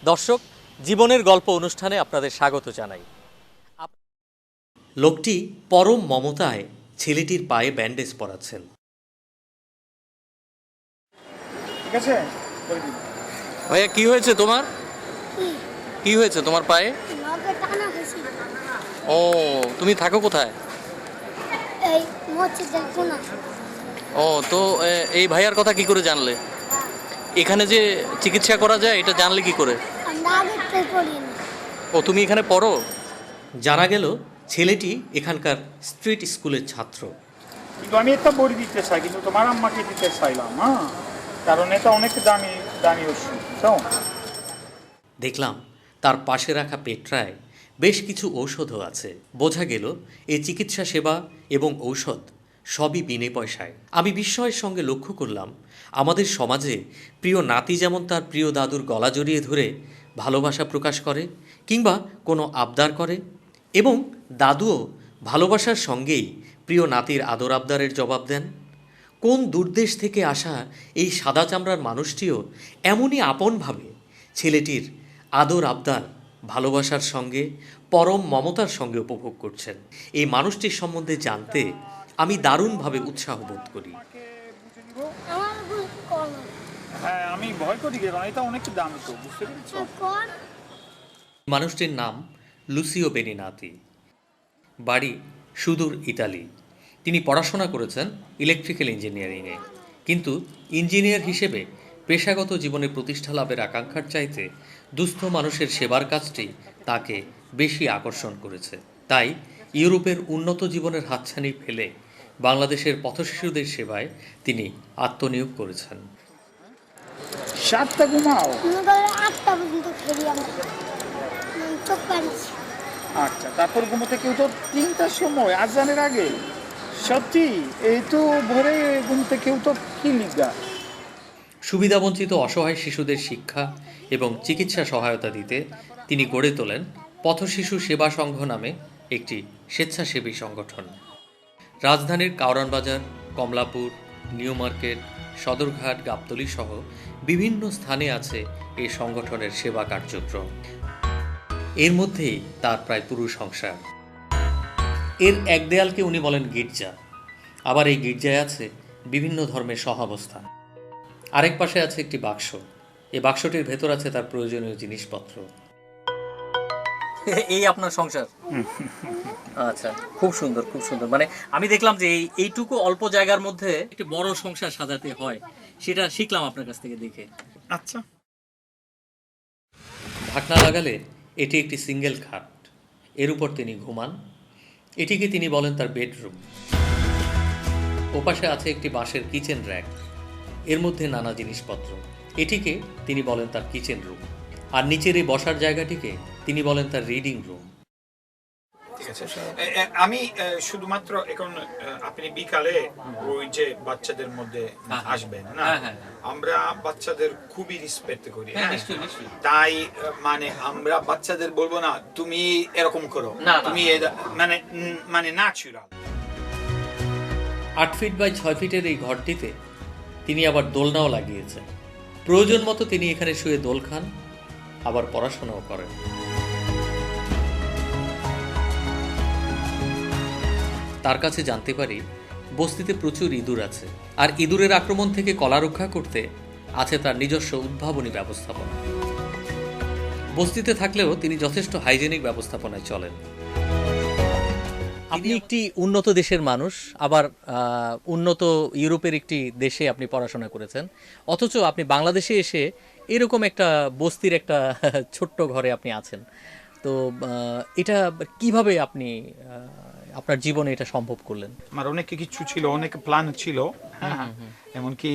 দর্শক, জীবনের গল্প অনুষ্ঠানে আপনাদের স্বাগত জানাই। লোকটি পরম মমতায় ছেলেটির পায়ে ব্যান্ডেজ পরাচ্ছেন। ঠিক আছে, ভাইয়া, কি হয়েছে তোমার? কি হয়েছে তোমার পায়ে? ও, তুমি থাকো কোথায়? এই মসজিদের কোণায়। ও, তো এই ভাইয়ার কথা কি করে জানলে? এখানে যে চিকিৎসা করা যায় এটা জানলে কি করে? আমরা আগে তো পড়িনি। ও, তুমি এখানে পড়ো? জানা গেল ছেলেটি এখানকার স্ট্রিট স্কুলের ছাত্র। কিন্তু আমি একটা বড়ি দিতে চাই, কিন্তু তোমার আম্মাকে দিতে চাইলাম, হ্যাঁ, কারণ এটা অনেক দামি দামি ওষুধ। দেখলাম তার পাশে রাখা পেট্রায় বেশ কিছু ঔষধও আছে। বোঝা গেল এই চিকিৎসা সেবা এবং ঔষধ সবই বিনে পয়সায়। আমি বিস্ময়ের সঙ্গে লক্ষ্য করলাম আমাদের সমাজে প্রিয় নাতি যেমন তার প্রিয় দাদুর গলা জড়িয়ে ধরে ভালোবাসা প্রকাশ করে কিংবা কোনো আবদার করে, এবং দাদুও ভালোবাসার সঙ্গেই প্রিয় নাতির আদর আবদারের জবাব দেন। কোন দূরদেশ থেকে আসা এই সাদা চামড়ার মানুষটিও এমনই আপনভাবে ছেলেটির আদর আবদার ভালোবাসার সঙ্গে পরম মমতার সঙ্গে উপভোগ করছেন। এই মানুষটির সম্বন্ধে জানতে আমি দারুণভাবে উৎসাহ বোধ করি। আমার কোন হ্যাঁ, আমি ভয় করি, কারণ এটা অনেক দামি, তো বুঝতে পেরেছো? কোন মানুষটির নাম লুসিও বেনিনাতি, বাড়ি সুদূর ইতালি। তিনি পড়াশোনা করেছেন ইলেকট্রিক্যাল ইঞ্জিনিয়ারিংয়ে, কিন্তু ইঞ্জিনিয়ার হিসেবে পেশাগত জীবনে প্রতিষ্ঠা লাভের আকাঙ্ক্ষার চাইতে দুস্থ মানুষের সেবার কাজটি তাকে বেশি আকর্ষণ করেছে। তাই ইউরোপের উন্নত জীবনের হাতছানি ফেলে বাংলাদেশের পথশিশুদের সেবায় তিনি আত্মনিয়োগ করেছেন। 7টা ঘুমাও? মনে করে 8টা পর্যন্ত খেলি আমরা। চোখ পারিছি। আচ্ছা, তারপর ঘুমোতে কেউ তো 3টার সময় আজানের আগে? সত্যি? এই তো ভোরে ঘুমতে কেউ তো কি লিগা? সুবিধাবঞ্চিত অসহায় শিশুদের শিক্ষা এবং চিকিৎসা সহায়তা দিতে তিনি গড়ে তোলেন পথশিশু সেবা সংঘ নামে একটি স্বেচ্ছাসেবী সংগঠন। রাজধানীর কাওরান বাজার, কমলাপুর, নিউ মার্কেট, সদরঘাট, গাবতলী সহ বিভিন্ন স্থানে আছে এই সংগঠনের সেবা কার্যক্রম। এর মধ্যেই তার প্রায় পুরো সংসার। এর এক দেয়ালকে উনি বলেন গির্জা। আবার এই গির্জায় আছে বিভিন্ন ধর্মের সহাবস্থান। আরেক পাশে আছে একটি বাক্স। এই বাক্সটির ভেতর আছে তার প্রয়োজনীয় জিনিসপত্র। এই আপনার সংসার? আচ্ছা, খুব সুন্দর, খুব সুন্দর। মানে আমি দেখলাম যে এইটুকু অল্প জায়গার মধ্যে একটি বড় সংসার সাজাতে হয়, সেটা শিখলাম আপনার কাছ থেকে দেখে। আচ্ছা, ঢাকনা লাগালে এটি একটি সিঙ্গেল খাট, এর উপর তিনি ঘুমান। এটিকে তিনি বলেন তার বেডরুম। ওপাশে আছে একটি বাঁশের কিচেন র্যাক, এর মধ্যে নানা জিনিসপত্র। এটিকে তিনি বলেন তার কিচেন রুম। আর নিচের এই বসার জায়গাটিকে তিনি বলেন তার রিডিং রুম। ঠিক আছে। আমি শুধুমাত্র এখন আপনি বিকালে ওই যে বাচ্চাদের মধ্যে আসবেন না, আমরা বাচ্চাদের খুবই রেসপেক্ট করি, তাই মানে আমরা বাচ্চাদের বলবো না তুমি এরকম করো, তুমি মানে মানে ন্যাচুরাল। 8 ফিট বাই 6 ফিটের এই ঘরটিতে তিনি আবার দোলনাও লাগিয়েছেন। প্রয়োজন মতো তিনি এখানে শুয়ে দোল খান, আবার পড়াশোনাও করেন। তার কাছে জানতে পারি বস্তিতে প্রচুর ইঁদুর আছে, আর ইঁদুরের আক্রমণ থেকে কলা রক্ষা করতে আছে তার নিজস্ব উদ্ভাবনী ব্যবস্থাপনা। বস্তিতে থাকলেও তিনি যথেষ্ট হাইজেনিক ব্যবস্থাপনায় চলেন। আপনি একটি উন্নত দেশের মানুষ, আবার উন্নত ইউরোপের একটি দেশে আপনি পড়াশোনা করেছেন, অথচ আপনি বাংলাদেশে এসে এরকম একটা বস্তির একটা ছোট্ট ঘরে আপনি আছেন। তো এটা কিভাবে আপনি আপনার জীবনে এটা সম্ভব করলেন? আমার অনেক কিছু ছিল, অনেক প্ল্যান ছিল, হ্যাঁ, এমনকি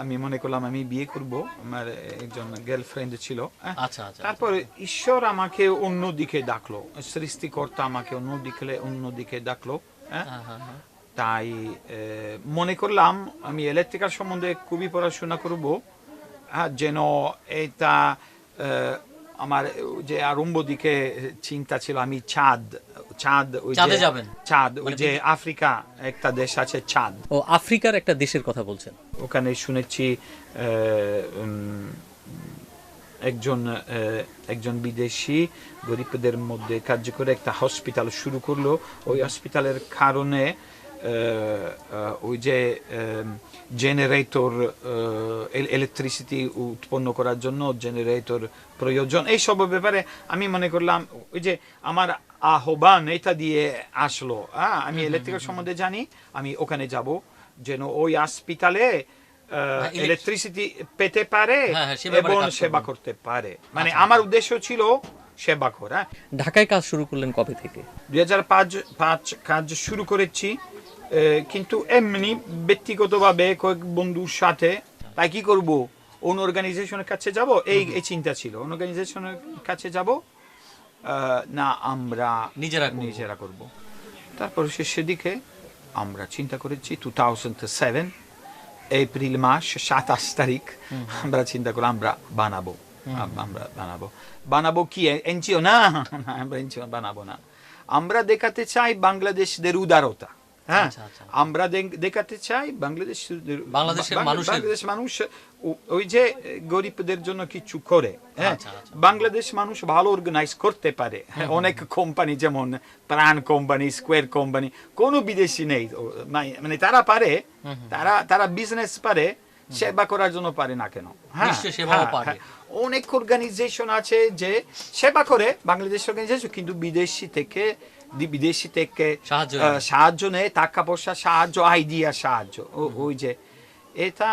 আমি মনে করলাম আমি বিয়ে করব, আমার একজন গার্লফ্রেন্ড ছিল। আচ্ছা আচ্ছা। তারপর ঈশ্বর আমাকে অন্যদিকে ডাকলো, সৃষ্টিকর্তা আমাকে অন্যদিকে ডাকলো, তাই মনে করলাম আমি ইলেকট্রিক্যাল সম্বন্ধে খুবই পড়াশোনা করব, যেন এটা আমার যে আরম্ভ দিকে চিন্তা ছিল আমি চাঁদ ওই যে যাবেন, চাঁদ ওই যে আফ্রিকা একটা দেশ আছে চাঁদ, ও আফ্রিকার একটা দেশের কথা বলছেন? ওখানে শুনেছি একজন বিদেশি গরিবদের মধ্যে কাজ করে একটা হসপিটাল শুরু করলো। ওই হসপিটালের কারণে ওই যে জেনারেটর, ইলেকট্রিসিটি উৎপন্ন করার জন্য জেনারেটর প্রয়োজন, এইসব ব্যাপারে আমি মনে করলাম ওই যে আমার আহ্বান এটা দিয়ে আসলো। আমি ইলেকট্রিক্যাল সম্বন্ধে জানি, আমি ওখানে যাব যেন ওই হসপিটালে ইলেকট্রিসিটি পেতে পারে এবং সেবা করতে পারে। মানে আমার উদ্দেশ্য ছিল সেবা করা। ঢাকায় কাজ শুরু করলেন কবে থেকে? 2005 কাজ শুরু করেছি, কিন্তু এমনি ব্যক্তিগতভাবে কয়েক বন্ধুর সাথে। তাই কি করব, অন্য অর্গানাইজেশনের কাছে যাব, এই চিন্তা ছিল। অন্য অর্গানাইজেশনের কাছে যাব না আমরা নিজেরা করব। তারপর শেষের দিকে আমরা চিন্তা করেছি 2007 এপ্রিল মাস 27 তারিখ আমরা চিন্তা করলাম আমরা বানাবো কি এনজিও না, আমরা এনজিও বানাবো না। আমরা দেখাতে চাই বাংলাদেশদের উদারতা। হ্যাঁ, আমরা দেখাতে চাই বাংলাদেশ মানুষ ওই যে গরিবদের জন্য কিছু করে। হ্যাঁ, বাংলাদেশ মানুষ ভালো অর্গানাইজ করতে পারে। অনেক কোম্পানি যেমন প্রাণ কোম্পানি, স্কোয়ার কোম্পানি, কোনো বিদেশি নেই, মানে তারা পারে, তারা বিজনেস পারে, সেবা করার জন্য পারে না কেন? হ্যাঁ, অনেক অর্গানাইজেশন আছে যে সেবা করে, বাংলাদেশ অর্গানাইজেশন, কিন্তু বিদেশি থেকে সাহায্য নেয়, টাকা পয়সা সাহায্য, আইডিয়া সাহায্য। ওই যে এটা,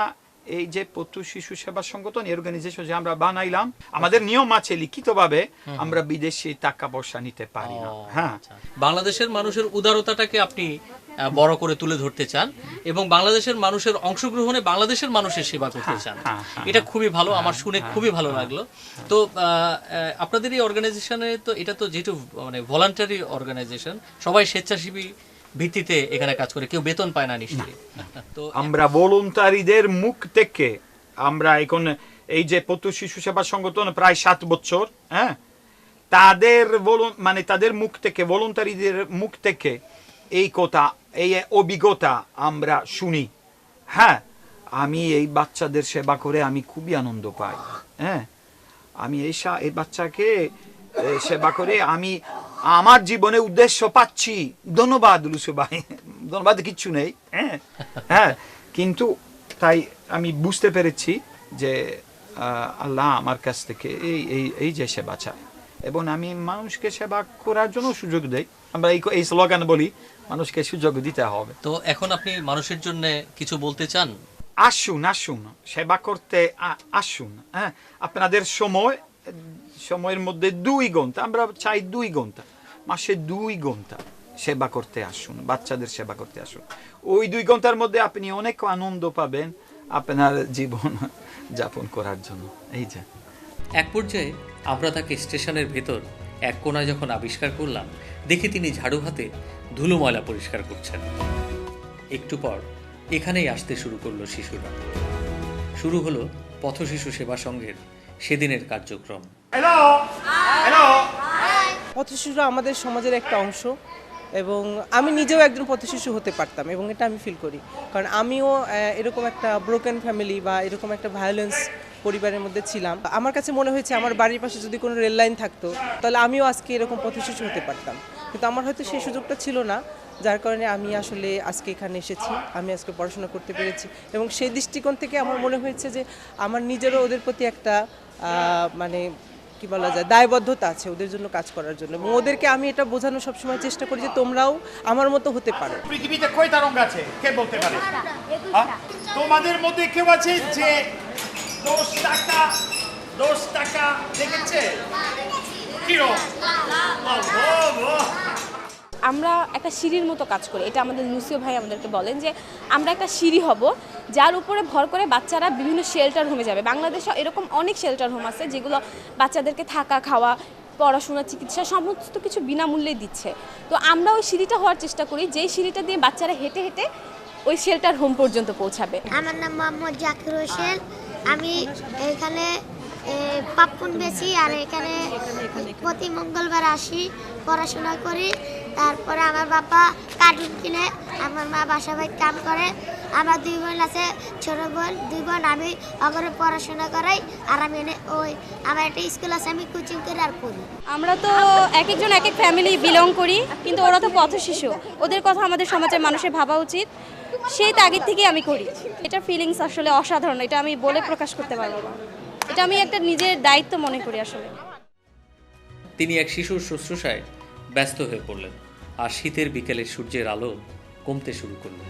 এই যে পথু শিশু সেবা সংগঠন অর্গানাইজেশন যে আমরা বানাইলাম, আমাদের নিয়ম আছে লিখিতভাবে, আমরা বিদেশি টাকা পয়সা নিতে পারি না। হ্যাঁ, বাংলাদেশের মানুষের উদারতাটাকে আপনি বড় করে তুলে ধরতে চান এবং বাংলাদেশের মানুষের অংশগ্রহণে বাংলাদেশের মানুষের সেবা করতে চান। এটা খুবই ভালো, আমার শুনে খুবই ভালো লাগলো। তো আপনাদের এই অর্গানাইজেশনে তো এটা তো যেহেতু মানে ভলান্টারি অর্গানাইজেশন, সবাই স্বেচ্ছাসেবী ভিত্তিতে এখানে কাজ করে, কেউ বেতন পায় না নিশ্চয়ই। তো আমরা ভলান্টারিদের মুখ থেকে, আমরা এখন এই যে পথু শিশু সেবা সংগঠন প্রায় 7 বছর, হ্যাঁ, তাদের মুখ থেকে, ভলান্টারিদের মুখ থেকে এই কথা, এই অভিজ্ঞতা আমরা শুনি। হ্যাঁ, আমি এই বাচ্চাদের সেবা করে আমি খুবই আনন্দ পাই। হ্যাঁ, আমি এই বাচ্চাকে সেবা করে আমি আমার জীবনে উদ্দেশ্য পাচ্ছি। ধন্যবাদ লুসু ভাই, ধন্যবাদ কিচ্ছু নেই। হ্যাঁ, কিন্তু তাই আমি বুঝতে পেরেছি যে আল্লাহ আমার কাছ থেকে এই যে সেবা চায়, এবং আমি মানুষকে সেবা করার জন্য সুযোগ দেই। আমরা এই স্লোগান বলি, মানুষকে সুযোগ দিতে হবে। তো এখন আপনি মানুষের জন্য কিছু বলতে চান? আসুন সেবা করতে আসুন। হ্যাঁ, আপনাদের সময়ের মধ্যে 2 ঘন্টা, আমরা চাই 2 ঘন্টা, মাসে 2 ঘন্টা সেবা করতে আসুন, বাচ্চাদের সেবা করতে আসুন। ওই 2 ঘন্টার মধ্যে আপনি অনেক আনন্দ পাবেন আপনার জীবন যাপন করার জন্য। এই যে এক পর্যায়ে আমরা তাকে স্টেশনের ভেতর এক কোণায় যখন আবিষ্কার করলাম, দেখি তিনি ঝাড়ু হাতে ধুলো ময়লা পরিষ্কার করছেন। একটু পর এখানেই আসতে শুরু করলো শিশুরা। শুরু হলো পথ শিশু সেবা সংঘের সেদিনের কার্যক্রম। পথশিশুরা আমাদের সমাজের একটা অংশ, এবং আমি নিজেও একজন পথশিশু হতে পারতাম, এবং এটা আমি ফিল করি, কারণ আমিও এরকম একটা ব্রোকেন ফ্যামিলি বা এরকম একটা ভায়োলেন্স পরিবারের মধ্যে ছিলাম। আমার কাছে মনে হয়েছে আমার বাড়ির পাশে যদি কোনো রেল লাইন থাকতো, তাহলে আমিও আজকে এরকম পথশিশু হতে পারতাম, কিন্তু আমার হয়তো সেই সুযোগটা ছিল না, যার কারণে আমি আসলে আজকে এখানে এসেছি, আমি আজকে পড়াশোনা করতে পেরেছি। এবং সেই দৃষ্টিকোণ থেকে আমার মনে হয়েছে যে আমার নিজেরও ওদের প্রতি একটা মানে কি বলা যায়, দায়বদ্ধতা আছে ওদের জন্য কাজ করার জন্য, এবং ওদেরকে আমি এটা বোঝানোর সবসময় চেষ্টা করি যে তোমরাও আমার মতো হতে পারো। পৃথিবীতে কয়টা রঙ আছে কে বলতে পারে? তোমাদের মধ্যে কেউ আছে যে 10 টাকা দেখেছে? কি রঙ? আমরা একটা সিঁড়ির মতো কাজ করি, এটা আমাদের লুসিও ভাই আমাদেরকে বলেন যে আমরা একটা সিঁড়ি হব, যার উপরে ভর করে বাচ্চারা বিভিন্ন শেল্টার হোমে যাবে। বাংলাদেশে এরকম অনেক শেল্টার হোম আছে যেগুলো বাচ্চাদেরকে থাকা, খাওয়া, পড়াশোনা, চিকিৎসা সমস্ত কিছু বিনামূল্যে দিচ্ছে। তো আমরা ওই সিঁড়িটা হওয়ার চেষ্টা করি, যেই সিঁড়িটা দিয়ে বাচ্চারা হেঁটে হেঁটে ওই শেল্টার হোম পর্যন্ত পৌঁছাবে। আমার নাম মোহাম্মদ জাকির হোসেন, আমি এখানে পাপ্পুন বেশি আর এখানে প্রতি মঙ্গলবার আসি, পড়াশোনা করি। তারপরে আমার বাবা কার্টুন কিনে, আমার মা বাসা বাড়ি কাম করে। আমার 2 বোন আছে, ছোট বোন 2 বোন। আমি ওখানে পড়াশোনা করাই আর আমি আমার একটা স্কুল আছে, আমি কোচিং করে আর পড়ি। আমরা তো এক একজন এক এক ফ্যামিলি বিলং করি, কিন্তু ওরা তো পথশিশু, ওদের কথা আমাদের সমাজের মানুষের ভাবা উচিত, সেই তাগিদ থেকেই আমি করি। এটা ফিলিংস আসলে অসাধারণ, এটা আমি বলে প্রকাশ করতে পারবো না। এটা আমি একটা নিজের দায়িত্ব মনে করি আসলে। তিনি এক শিশুর শুশ্রূষায় ব্যস্ত হয়ে পড়লেন, আর শীতের বিকেলে সূর্যের আলো কমতে শুরু করল।